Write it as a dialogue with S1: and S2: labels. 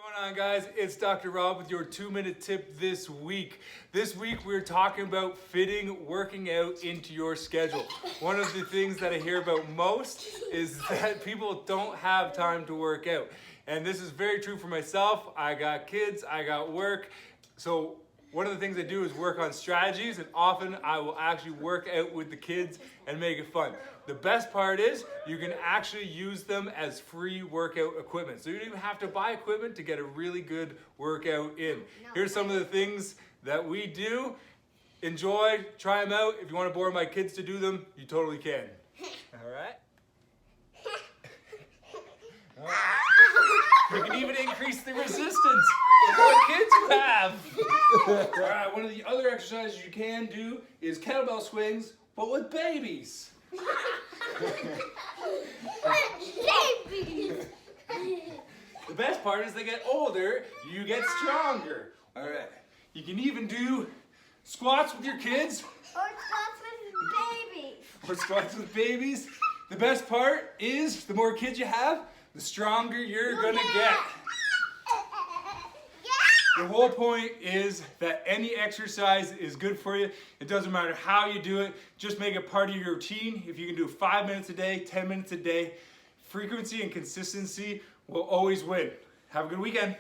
S1: What's going on, guys? It's Dr. Rob with your 2-minute tip this week. This week we're talking about fitting working out into your schedule. One of the things that I hear about most is that people don't have time to work out. And this is very true for myself. I got kids, I got work. So one of the things I do is work on strategies, and often I will actually work out with the kids and make it fun. The best part is you can actually use them as free workout equipment. So you don't even have to buy equipment to get a really good workout in. Here's some of the things that we do. Enjoy, try them out. If you want to bore my kids to do them, you totally can. All right? You can even increase the resistance the more kids you have. All right, one of the other exercises you can do is kettlebell swings, but with babies.
S2: Babies!
S1: The best part is they get older, you get stronger. All right, you can even do squats with your kids.
S2: Or squats with babies.
S1: Or squats with babies. The best part is the more kids you have, the stronger you're gonna get. The whole point is that any exercise is good for you. It doesn't matter how you do it. Just make it part of your routine. If you can do 5 minutes a day, 10 minutes a day, frequency and consistency will always win. Have a good weekend.